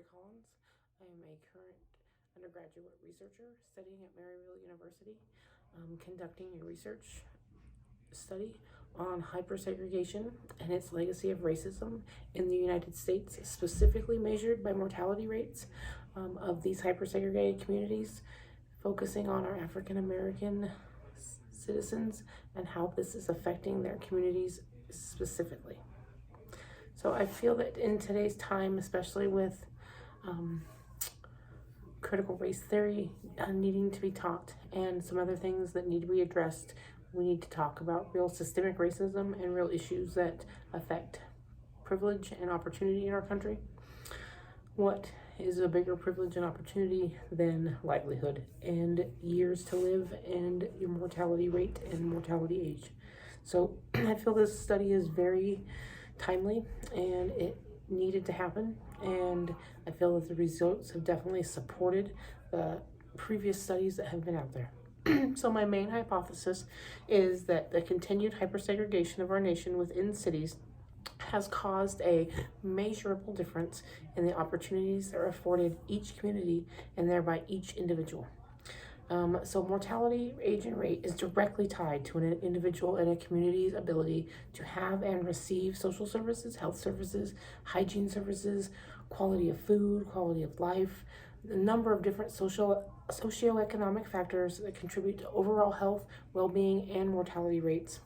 Carrie Collins. I am a current undergraduate researcher studying at Maryville University, conducting a research study on hypersegregation and its legacy of racism in the United States, specifically measured by mortality rates of these hypersegregated communities, focusing on our African American citizens and how this is affecting their communities specifically. So I feel that in today's time, especially with critical race theory needing to be taught and some other things that need to be addressed, we need to talk about real systemic racism and real issues that affect privilege and opportunity in our country. What is a bigger privilege and opportunity than livelihood and years to live and your mortality rate and mortality age? So I feel this study is very timely and it needed to happen, and I feel that the results have definitely supported the previous studies that have been out there. So my main hypothesis is that the continued hypersegregation of our nation within cities has caused a measurable difference in the opportunities that are afforded each community and thereby each individual. So mortality age and rate is directly tied to an individual and a community's ability to have and receive social services, health services, hygiene services, quality of food, quality of life, a number of different socioeconomic factors that contribute to overall health, well-being, and mortality rates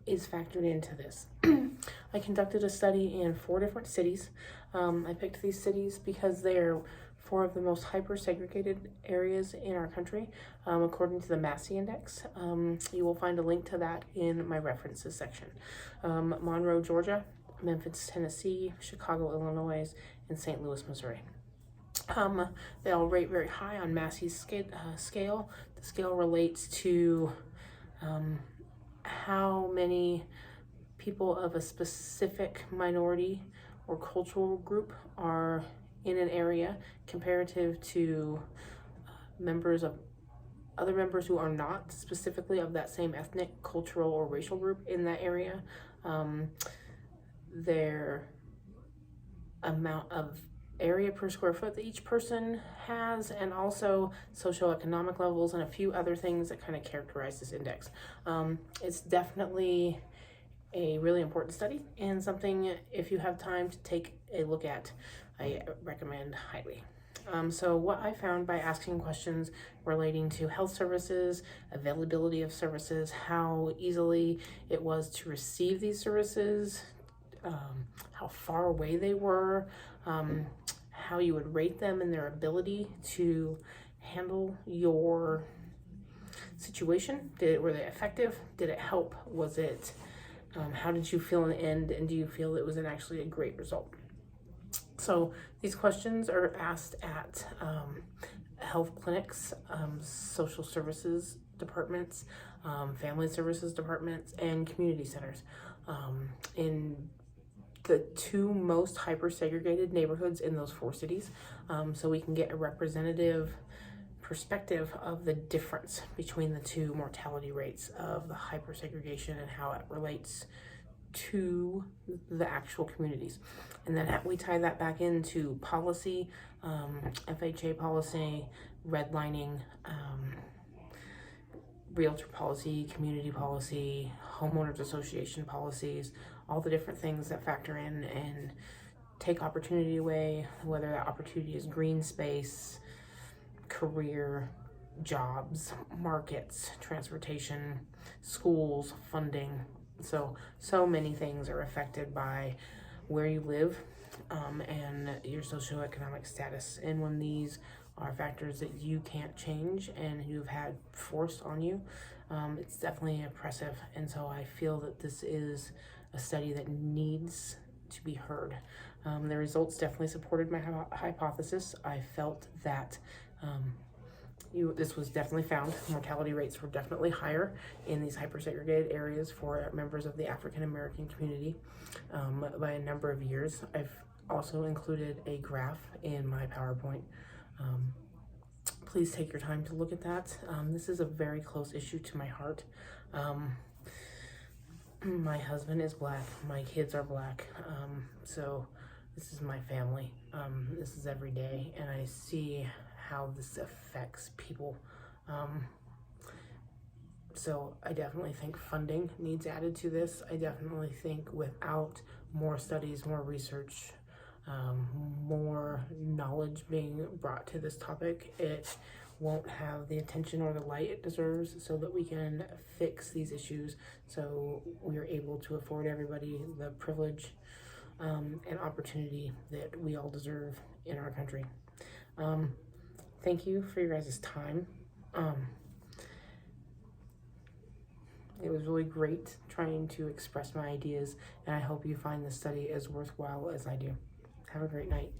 is factored into this. I conducted a study in 4 different cities. I picked these cities because they're 4 of the most hyper-segregated areas in our country, according to the Massey Index. You will find a link to that in my references section. Monroe, Georgia, Memphis, Tennessee, Chicago, Illinois, and St. Louis, Missouri. They all rate very high on Massey's scale. The scale relates to how many people of a specific minority or cultural group are in an area comparative to other members who are not specifically of that same ethnic, cultural, or racial group in that area. Their amount of area per square foot that each person has, and also socioeconomic levels and a few other things that kind of characterize this index. It's definitely a really important study and something, if you have time to take a look at, I recommend highly. So what I found by asking questions relating to health services, availability of services, how easily it was to receive these services, how far away they were, how you would rate them and their ability to handle your situation. Were they effective? Did it help? Was it, how did you feel in the end? And do you feel it was actually a great result? So these questions are asked at health clinics, social services departments, family services departments, and community centers in the 2 most hyper-segregated neighborhoods in those 4 cities, so we can get a representative perspective of the difference between the 2 mortality rates of the hyper-segregation and how it relates to the actual communities. And then we tie that back into policy, FHA policy, redlining, realtor policy, community policy, homeowners association policies, all the different things that factor in and take opportunity away, whether that opportunity is green space, career, jobs, markets, transportation, schools, funding. So many things are affected by where you live and your socioeconomic status. And when these are factors that you can't change and you've had forced on you, it's definitely oppressive. And so I feel that this is a study that needs to be heard. The results definitely supported my hypothesis. I felt that this was definitely found. Mortality rates were definitely higher in these hypersegregated areas for members of the African American community by a number of years. I've also included a graph in my PowerPoint. Please take your time to look at that. This is a very close issue to my heart. My husband is Black, my kids are Black, so this is my family. This is every day, and I see how this affects people. So I definitely think funding needs added to this. I definitely think without more studies, more research, more knowledge being brought to this topic, it won't have the attention or the light it deserves, so that we can fix these issues, so we are able to afford everybody the privilege and opportunity that we all deserve in our country. Thank you for your guys' time. It was really great trying to express my ideas, and I hope you find this study as worthwhile as I do. Have a great night.